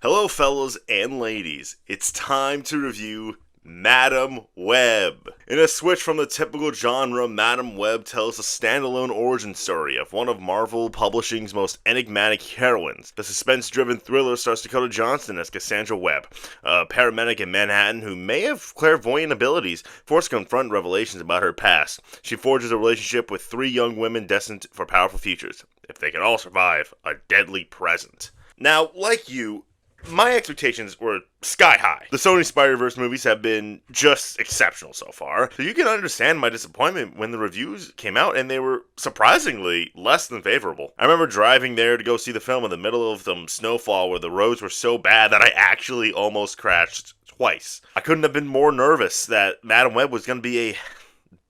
Hello, fellas and ladies. It's time to review Madam Web. In a switch from the typical genre, Madam Web tells a standalone origin story of one of Marvel Publishing's most enigmatic heroines. The suspense-driven thriller stars Dakota Johnson as Cassandra Webb, a paramedic in Manhattan who may have clairvoyant abilities, forced to confront revelations about her past. She forges a relationship with three young women destined for powerful futures, if they can all survive a deadly present. Now, like you, my expectations were sky high. The Sony Spider-Verse movies have been just exceptional so far, so you can understand my disappointment when the reviews came out and they were surprisingly less than favorable. I remember driving there to go see the film in the middle of some snowfall where the roads were so bad that I actually almost crashed twice. I couldn't have been more nervous that Madam Web was going to be a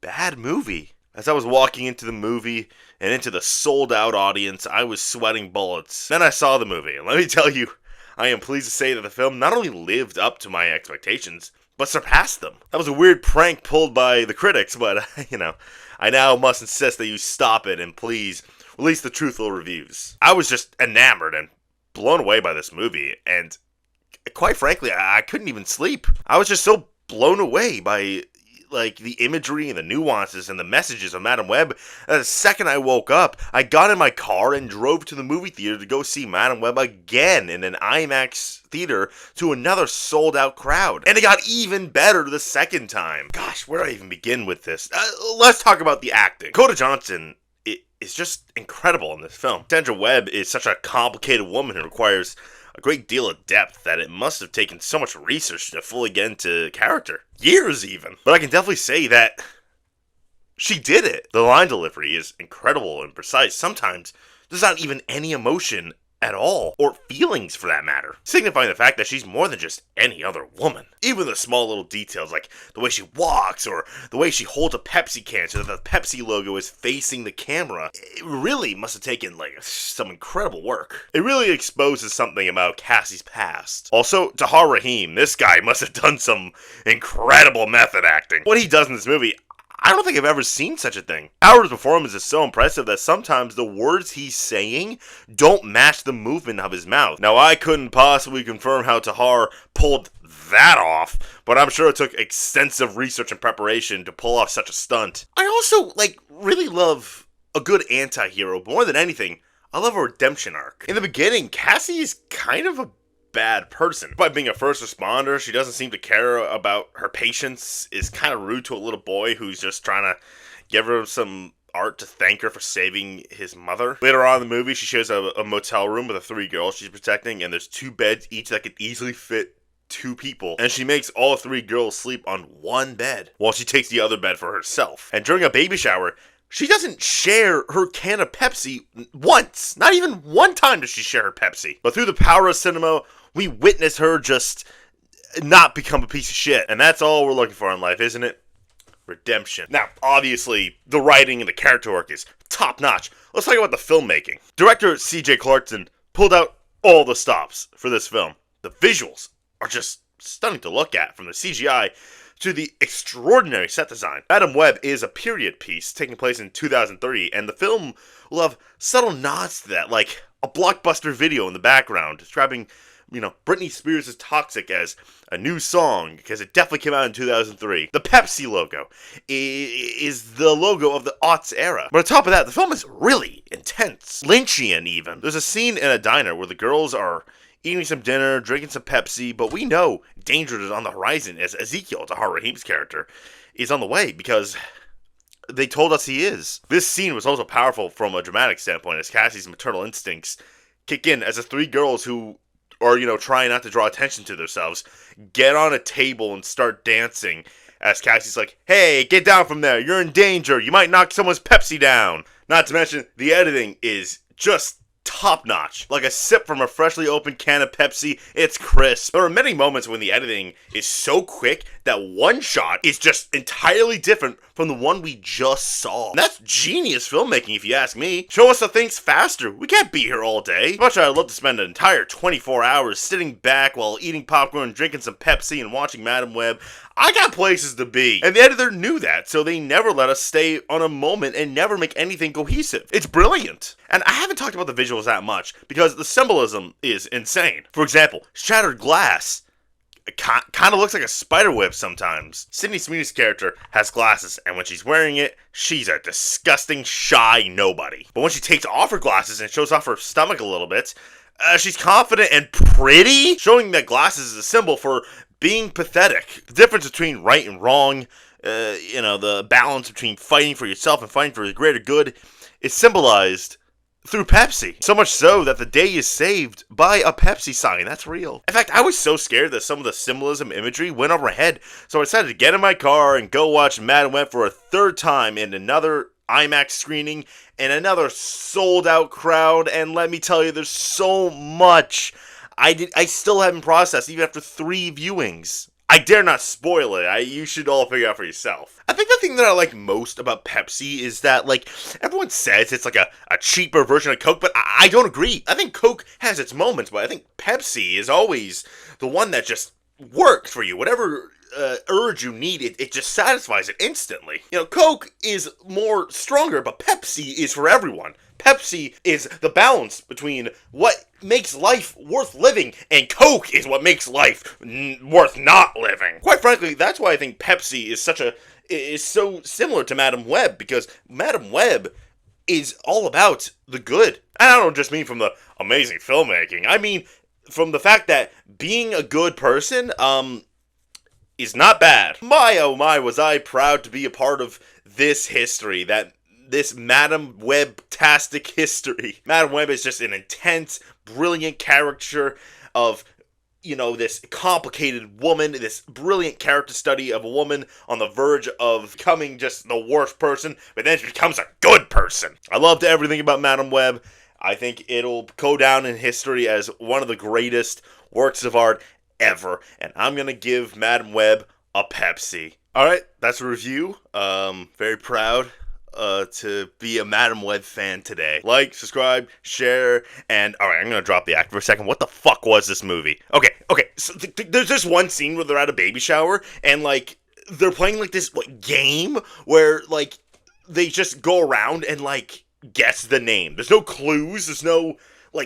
bad movie. As I was walking into the movie and into the sold-out audience, I was sweating bullets. Then I saw the movie, and let me tell you, I am pleased to say that the film not only lived up to my expectations, but surpassed them. That was a weird prank pulled by the critics, but, I now must insist that you stop it and please release the truthful reviews. I was just enamored and blown away by this movie, and quite frankly, I couldn't even sleep. I was just so blown away by the imagery and the nuances and the messages of Madam Web. The second I woke up, I got in my car and drove to the movie theater to go see Madam Web again in an IMAX theater to another sold out crowd. And it got even better the second time. Gosh, where do I even begin with this? Let's talk about the acting. Dakota Johnson is just incredible in this film. Cassandra Webb is such a complicated woman who requires a great deal of depth that it must have taken so much research to fully get into character. Years even. But I can definitely say that she did it. The line delivery is incredible and precise. Sometimes there's not even any emotion at all, or feelings for that matter, signifying the fact that she's more than just any other woman. Even the small little details like the way she walks or the way she holds a Pepsi can so that the Pepsi logo is facing the camera, it really must have taken some incredible work. It really exposes something about Cassie's past. Also, Tahar Rahim, this guy must have done some incredible method acting. What he does in this movie, I don't think I've ever seen such a thing. Howard's performance is so impressive that sometimes the words he's saying don't match the movement of his mouth. Now, I couldn't possibly confirm how Tahar pulled that off, but I'm sure it took extensive research and preparation to pull off such a stunt. I also, really love a good anti-hero. More than anything, I love a redemption arc. In the beginning, Cassie is kind of a bad person. By being a first responder, she doesn't seem to care about her patients, is kind of rude to a little boy who's just trying to give her some art to thank her for saving his mother. Later on in the movie, she shares a motel room with the three girls she's protecting, and there's two beds each that could easily fit two people, and she makes all three girls sleep on one bed while she takes the other bed for herself. And during a baby shower, she doesn't share her can of Pepsi once. Not even one time does she share her Pepsi. But through the power of cinema, we witness her just not become a piece of shit. And that's all we're looking for in life, isn't it? Redemption. Now, obviously, the writing and the character work is top-notch. Let's talk about the filmmaking. Director C.J. Clarkson pulled out all the stops for this film. The visuals are just stunning to look at, from the CGI to the extraordinary set design. Madam Web is a period piece taking place in 2030, and the film will have subtle nods to that, like a blockbuster video in the background describing Britney Spears' Toxic as a new song, because it definitely came out in 2003. The Pepsi logo is the logo of the aughts era. But on top of that, the film is really intense. Lynchian, even. There's a scene in a diner where the girls are eating some dinner, drinking some Pepsi, but we know danger is on the horizon as Ezekiel, Tahar Rahim's character, is on the way, because they told us he is. This scene was also powerful from a dramatic standpoint, as Cassie's maternal instincts kick in as the three girls who or, trying not to draw attention to themselves, get on a table and start dancing, as Cassie's like, hey, get down from there, you're in danger, you might knock someone's Pepsi down. Not to mention, the editing is just top-notch. Like a sip from a freshly opened can of Pepsi, it's crisp. There are many moments when the editing is so quick that one shot is just entirely different from the one we just saw. And that's genius filmmaking, if you ask me. Show us the things faster. We can't be here all day. Much I'd love to spend an entire 24 hours sitting back while eating popcorn, drinking some Pepsi, and watching Madam Web. I got places to be. And the editor knew that, so they never let us stay on a moment and never make anything cohesive. It's brilliant. And I haven't talked about the visuals that much, because the symbolism is insane. For example, shattered glass kind of looks like a spider web sometimes. Sydney Sweeney's character has glasses, and when she's wearing it, she's a disgusting, shy nobody. But when she takes off her glasses and shows off her stomach a little bit, she's confident and pretty, showing that glasses is a symbol for being pathetic. The difference between right and wrong, the balance between fighting for yourself and fighting for the greater good, is symbolized through Pepsi. So much so that the day is saved by a Pepsi sign. That's real. In fact, I was so scared that some of the symbolism imagery went over my head, so I decided to get in my car and go watch Madam Web for a third time in another IMAX screening and another sold out crowd. And let me tell you, there's so much I still haven't processed even after 3 viewings. I dare not spoil it. You should all figure it out for yourself. I think the thing that I like most about Pepsi is that, everyone says it's like a cheaper version of Coke, but I don't agree. I think Coke has its moments, but I think Pepsi is always the one that just works for you. Whatever urge you need, it just satisfies it instantly. Coke is more stronger, but Pepsi is for everyone. Pepsi is the balance between what makes life worth living, and Coke is what makes life worth not living. Quite frankly, that's why I think Pepsi is so similar to Madam Web, because Madam Web is all about the good. And I don't just mean from the amazing filmmaking. I mean from the fact that being a good person, is not bad. My oh my, was I proud to be a part of this history, this Madam Web-tastic history. Madam Web is just an intense, brilliant caricature of, this complicated woman, this brilliant character study of a woman on the verge of becoming just the worst person, but then she becomes a good person. I loved everything about Madam Web. I think it'll go down in history as one of the greatest works of art ever, and I'm gonna give Madam Web a Pepsi. Alright, that's a review. Very proud to be a Madam Web fan today. Like, subscribe, share, and alright, I'm gonna drop the act for a second. What the fuck was this movie? Okay, so there's this one scene where they're at a baby shower, and they're playing this game where they just go around and guess the name. There's no clues, there's no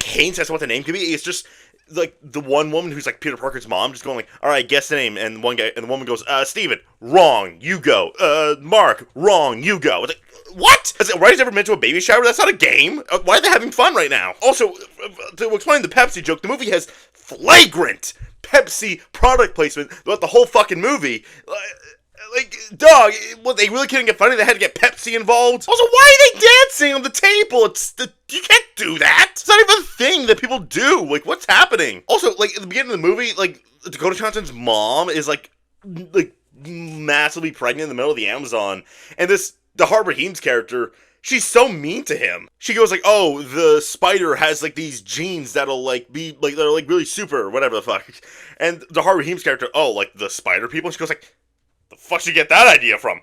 hints as to what the name could be. It's just the one woman who's Peter Parker's mom just going alright, guess the name, and the woman goes, Steven, wrong, you go. Mark, wrong, you go. It's what? Right, is ever meant to a baby shower? That's not a game. Why are they having fun right now? Also, to explain the Pepsi joke, the movie has flagrant Pepsi product placement throughout the whole fucking movie. Dog, what, they really couldn't get funny? They had to get Pepsi involved? Also, why are they dancing on the table? You can't do that. It's not even a thing that people do. What's happening? Also, at the beginning of the movie, Dakota Johnson's mom is, massively pregnant in the middle of the Amazon, and the Harvard Heem's character, she's so mean to him. She goes oh, the spider has these genes that'll be they're really super or whatever the fuck. And the Harvard Heem's character, the spider people, she goes the fuck did you get that idea from?